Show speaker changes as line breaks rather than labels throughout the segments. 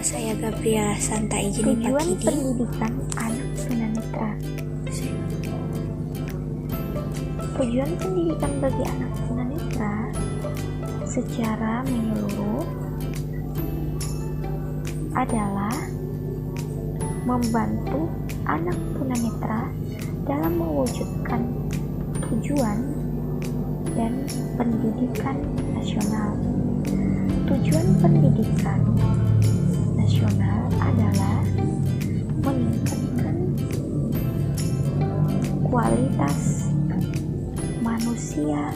saya Gabriela Santa Ijini
Tujuan
Pakidi.
pendidikan anak tunanetra. Tujuan pendidikan bagi anak tunanetra secara menyeluruh adalah membantu anak tunanetra dalam mewujudkan tujuan dan pendidikan nasional. Tujuan pendidikan nasional adalah meningkatkan kualitas manusia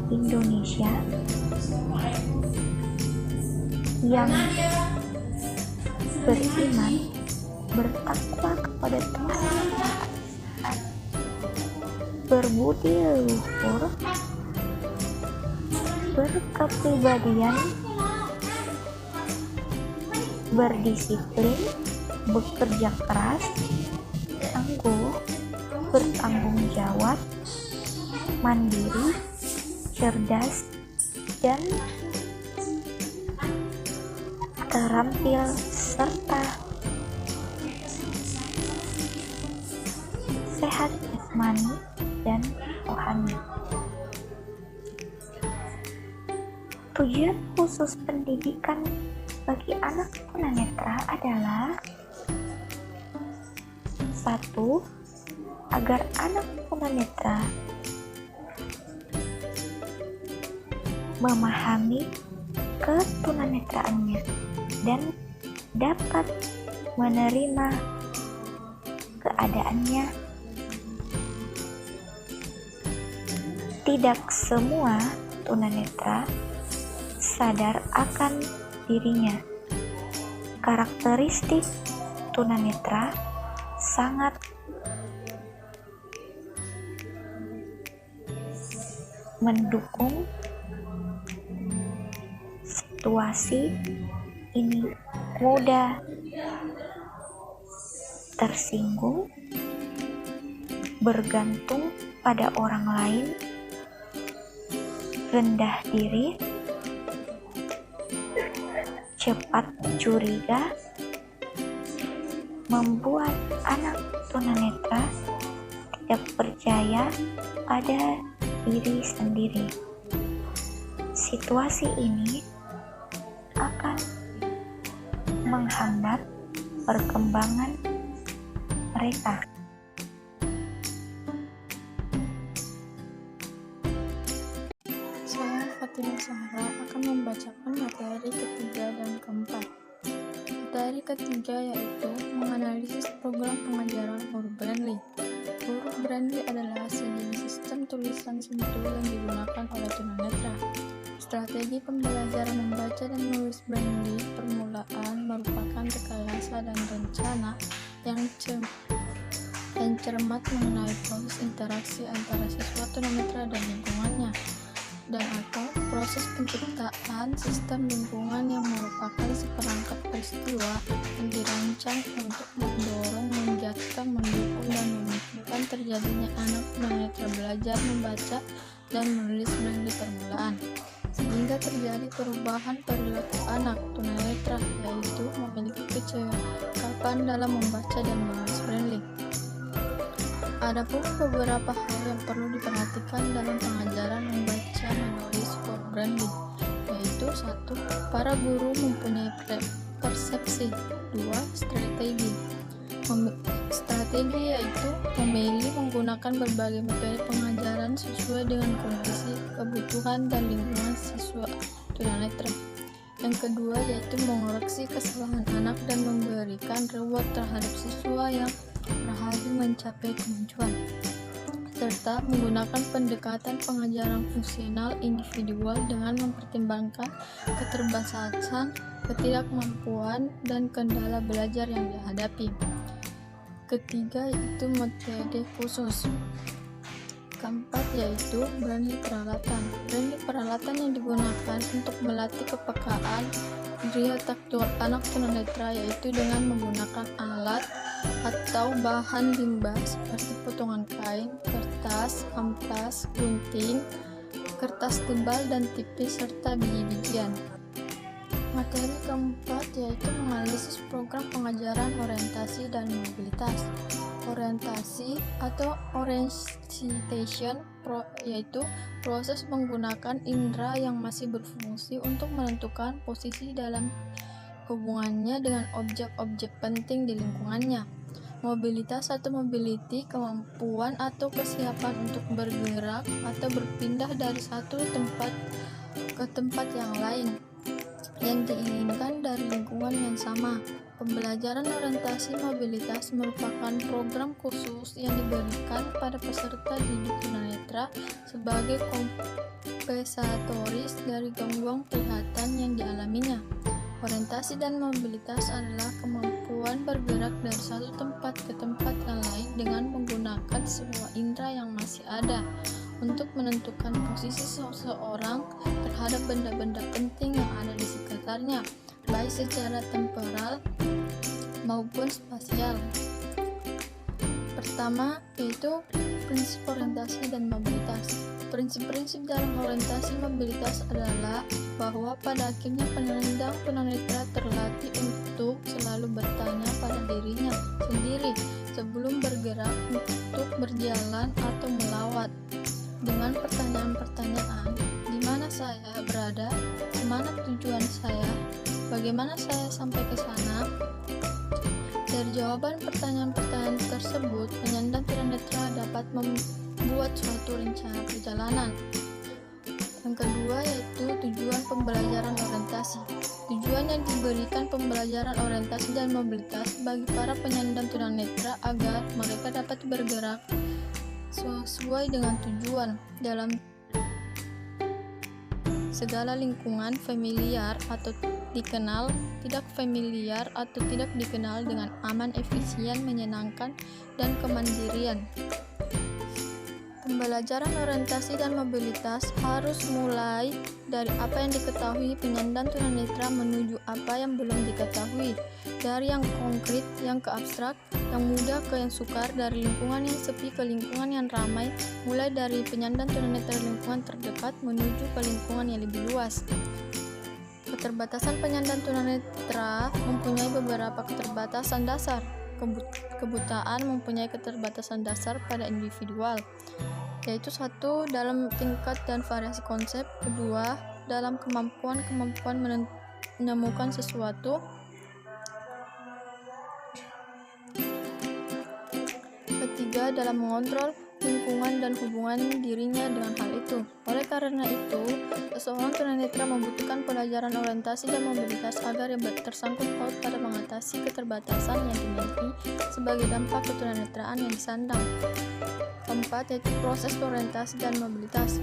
Indonesia yang beriman, bertakwa kepada Tuhan, berbudi luhur, berkepribadian, berdisiplin, bekerja keras, tangguh, bertanggung jawab, mandiri, cerdas, dan terampil serta sehat jasmani dan rohani. Tujuan khusus pendidikan bagi anak tunanetra adalah 1. Agar anak tunanetra memahami ketunanetraannya dan dapat menerima keadaannya. Tidak semua tunanetra sadar akan dirinya. Karakteristik tunanetra sangat mendukung situasi ini, mudah tersinggung, bergantung pada orang lain, rendah diri, cepat curiga, membuat anak tunanetra tidak percaya pada diri sendiri. Situasi ini akan menghambat perkembangan mereka.
Saya Fatimah Zahra akan membacakan materi ketiga dan keempat. Materi ketiga yaitu menganalisis program pengajaran huruf Braille. Huruf Braille adalah sejenis sistem tulisan sentuh yang digunakan oleh tunanetra. Strategi pembelajaran membaca dan menulis Braille permulaan merupakan rekayasa dan rencana yang cermat mengenai proses interaksi antara siswa tunanetra dan lingkungannya, dan atau proses penciptaan sistem lingkungan yang merupakan seperangkat peristiwa yang dirancang untuk mendorong, menjadikan, mendukung, dan memungkinkan terjadinya anak tunanetra belajar membaca dan menulis Braille permulaan, sehingga terjadi perubahan perilaku anak tunanetra, yaitu memiliki kecakapan dalam membaca dan menulis Braille. Adapun beberapa hal yang perlu diperhatikan dalam pengajaran membaca menulis huruf Braille, yaitu 1. Para guru mempunyai persepsi. 2. Strategi. Strategi yaitu memilih menggunakan berbagai metode pengajaran sesuai dengan kondisi, kebutuhan, dan lingkungan siswa tunanetra. Yang kedua yaitu mengoreksi kesalahan anak dan memberikan reward terhadap siswa yang berhasil mencapai kemajuan, serta menggunakan pendekatan pengajaran fungsional individual dengan mempertimbangkan keterbatasan, ketidakmampuan, dan kendala belajar yang dihadapi. Ketiga yaitu metode khusus. Keempat yaitu Braille peralatan. Braille peralatan yang digunakan untuk melatih kepekaan daya taktik anak tunanetra yaitu dengan menggunakan alat atau bahan limbah seperti potongan kain, kertas, amplas, gunting, kertas tebal dan tipis serta biji-bijian. Materi keempat yaitu menganalisis program pengajaran orientasi dan mobilitas. Orientasi atau orientation yaitu proses menggunakan indera yang masih berfungsi untuk menentukan posisi dalam hubungannya dengan objek-objek penting di lingkungannya. Mobilitas atau mobility, kemampuan atau kesiapan untuk bergerak atau berpindah dari satu tempat ke tempat yang lain yang diinginkan dari lingkungan yang sama. Pembelajaran orientasi mobilitas merupakan program khusus yang diberikan pada peserta didik tunanetra sebagai kompensatoris dari gangguan penglihatan yang dialaminya. Orientasi dan mobilitas adalah kemampuan bergerak dari satu tempat ke tempat yang lain dengan menggunakan semua indera yang masih ada untuk menentukan posisi seseorang terhadap benda-benda penting yang ada di sekitarnya, baik secara temporal maupun spasial. Pertama, yaitu prinsip orientasi dan mobilitas. Prinsip-prinsip dalam orientasi mobilitas adalah bahwa pada akhirnya penyandang tunanetra terlatih untuk selalu bertanya pada dirinya sendiri sebelum bergerak untuk berjalan atau melawat, dengan pertanyaan-pertanyaan: di mana saya berada, kemana tujuan saya, bagaimana saya sampai ke sana. Dari jawaban pertanyaan-pertanyaan tersebut, penyandang tunanetra dapat membuat suatu rencana perjalanan. Yang kedua yaitu tujuan pembelajaran orientasi. Tujuan yang diberikan pembelajaran orientasi dan mobilitas bagi para penyandang tunanetra agar mereka dapat bergerak sesuai dengan tujuan dalam segala lingkungan, familiar atau dikenal, tidak familiar atau tidak dikenal, dengan aman, efisien, menyenangkan, dan kemandirian. Pembelajaran orientasi dan mobilitas harus mulai dari apa yang diketahui penyandang tunanetra menuju apa yang belum diketahui, dari yang konkret yang ke abstrak, yang mudah ke yang sukar, dari lingkungan yang sepi ke lingkungan yang ramai, mulai dari penyandang tunanetra lingkungan terdekat menuju ke lingkungan yang lebih luas. Keterbatasan penyandang tunanetra mempunyai beberapa keterbatasan dasar. Kebutaan mempunyai keterbatasan dasar pada individual, yaitu satu, dalam tingkat dan variasi konsep; kedua, dalam kemampuan menemukan sesuatu; ketiga, dalam mengontrol lingkungan dan hubungan dirinya dengan hal itu. Oleh karena itu, seseorang tunanetra membutuhkan pelajaran orientasi dan mobilitas agar ia tersangkut paut pada mengatasi keterbatasan yang dimiliki sebagai dampak ketunanetraan yang disandang. Keempat, yaitu proses orientasi dan mobilitas.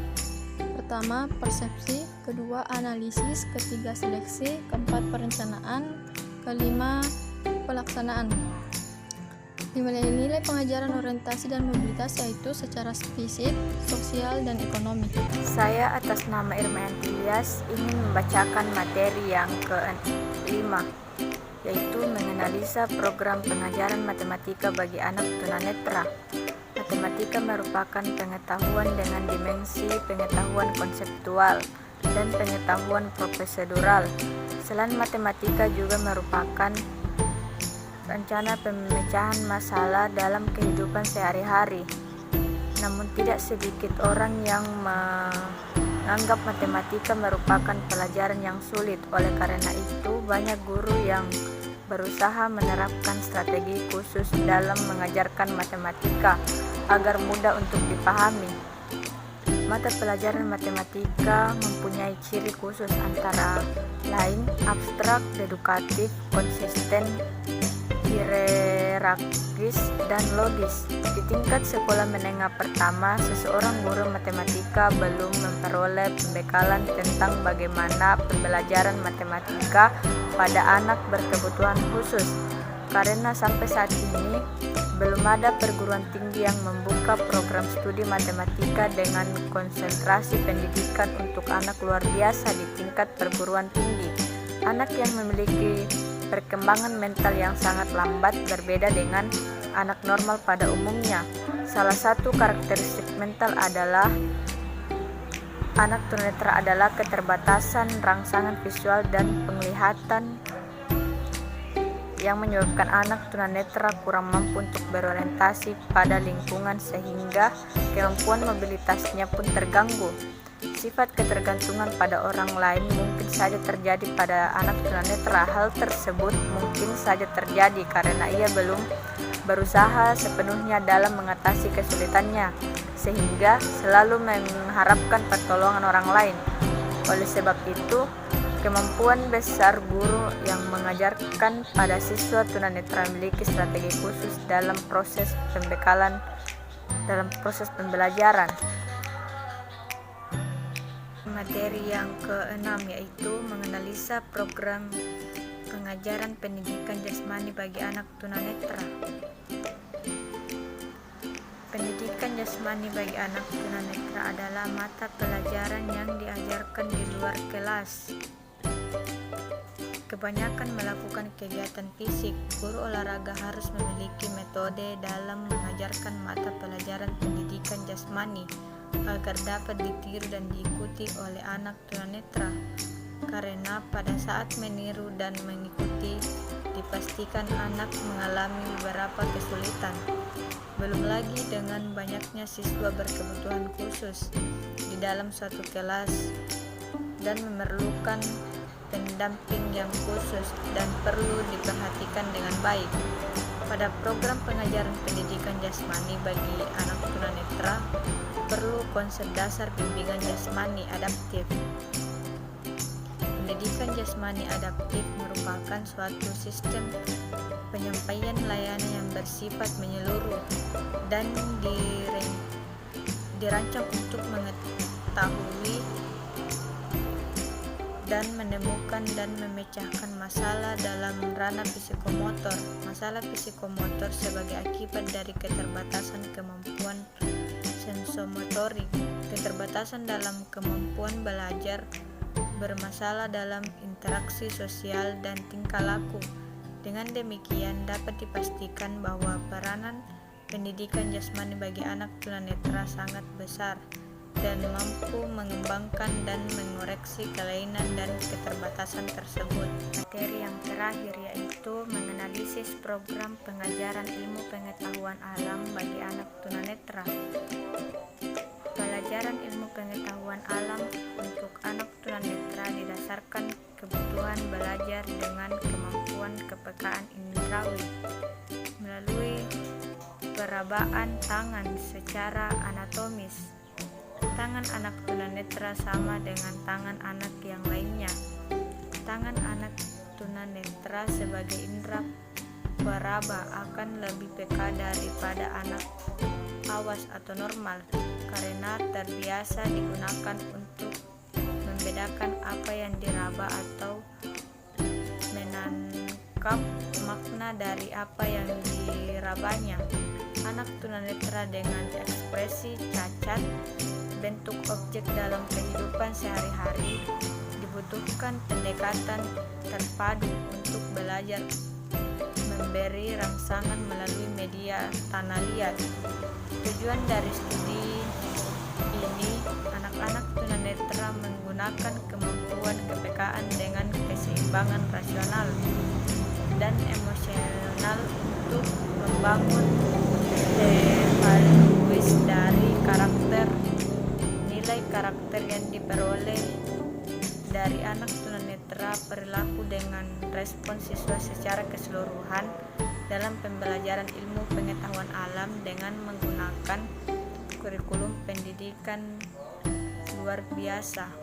Pertama, persepsi; kedua, analisis; ketiga, seleksi; keempat, perencanaan; kelima, pelaksanaan. Nilai-nilai pengajaran orientasi dan mobilitas yaitu secara fisik, sosial, dan ekonomi.
Saya atas nama Irma Ilyas ingin membacakan materi yang ke-5, yaitu menganalisa program pengajaran matematika bagi anak tunanetra. Matematika merupakan pengetahuan dengan dimensi pengetahuan konseptual dan pengetahuan prosedural. Selain matematika juga merupakan rencana pemecahan masalah dalam kehidupan sehari-hari. Namun tidak sedikit orang yang menganggap matematika merupakan pelajaran yang sulit. Oleh karena itu, banyak guru yang berusaha menerapkan strategi khusus dalam mengajarkan matematika agar mudah untuk dipahami. Mata pelajaran matematika mempunyai ciri khusus antara lain abstrak, dedukatif, konsisten, hierarkis, dan logis. Di tingkat sekolah menengah pertama, seseorang guru matematika belum memperoleh pembekalan tentang bagaimana pembelajaran matematika pada anak berkebutuhan khusus, karena sampai saat ini belum ada perguruan tinggi yang membuka program studi matematika dengan konsentrasi pendidikan untuk anak luar biasa di tingkat perguruan tinggi. Anak yang memiliki perkembangan mental yang sangat lambat berbeda dengan anak normal pada umumnya. Salah satu karakteristik mental adalah anak tunanetra adalah keterbatasan rangsangan visual dan penglihatan yang menyebabkan anak tunanetra kurang mampu untuk berorientasi pada lingkungan sehingga kemampuan mobilitasnya pun terganggu. Sifat ketergantungan pada orang lain mungkin saja terjadi pada anak tunanetra. Hal tersebut mungkin saja terjadi karena ia belum berusaha sepenuhnya dalam mengatasi kesulitannya, sehingga selalu mengharapkan pertolongan orang lain. Oleh sebab itu, kemampuan besar guru yang mengajarkan pada siswa tunanetra memiliki strategi khusus dalam proses pembelajaran. Materi yang keenam yaitu menganalisa program pengajaran pendidikan jasmani bagi anak tunanetra. Pendidikan jasmani bagi anak tunanetra adalah mata pelajaran yang diajarkan di luar kelas. Kebanyakan melakukan kegiatan fisik. Guru olahraga harus memiliki metode dalam mengajarkan mata pelajaran pendidikan jasmani agar dapat ditiru dan diikuti oleh anak tunanetra. Karena pada saat meniru dan mengikuti, dipastikan anak mengalami beberapa kesulitan. Belum lagi dengan banyaknya siswa berkebutuhan khusus di dalam suatu kelas dan memerlukan pendamping yang khusus dan perlu diperhatikan dengan baik. Pada program pengajaran pendidikan jasmani bagi anak tunanetra, perlu konsep dasar bimbingan jasmani adaptif. Pendidikan jasmani adaptif merupakan suatu sistem penyampaian layanan yang bersifat menyeluruh dan dirancang untuk mengetahui dan menemukan dan memecahkan masalah dalam ranah psikomotor. Masalah psikomotor sebagai akibat dari keterbatasan kemampuan sensomotorik, keterbatasan dalam kemampuan belajar, bermasalah dalam interaksi sosial dan tingkah laku. Dengan demikian dapat dipastikan bahwa peranan pendidikan jasmani bagi anak tunanetra sangat besar dan mampu mengembangkan dan mengoreksi kelainan dan keterbatasan tersebut. Materi yang terakhir yaitu menganalisis program pengajaran ilmu pengetahuan alam bagi anak tunanetra. Pelajaran ilmu pengetahuan alam untuk anak tunanetra didasarkan kebutuhan belajar dengan kemampuan kepekaan indrawi melalui perabaan tangan secara anatomis. Tangan anak tunanetra sama dengan tangan anak yang lainnya. Tangan anak tunanetra sebagai indera peraba akan lebih peka daripada anak awas atau normal karena terbiasa digunakan untuk membedakan apa yang diraba atau menangkap makna dari apa yang dirabanya. Anak tunanetra dengan ekspresi cacat bentuk objek dalam kehidupan sehari-hari dibutuhkan pendekatan terpadu untuk belajar memberi rangsangan melalui media tanah liat. Tujuan dari studi ini, anak-anak tunanetra menggunakan kemampuan kepekaan dengan keseimbangan rasional dan emosional untuk membangun evaluasi dari nilai karakter yang diperoleh dari anak tunanetra, perilaku dengan respon siswa secara keseluruhan dalam pembelajaran ilmu pengetahuan alam dengan menggunakan kurikulum pendidikan luar biasa.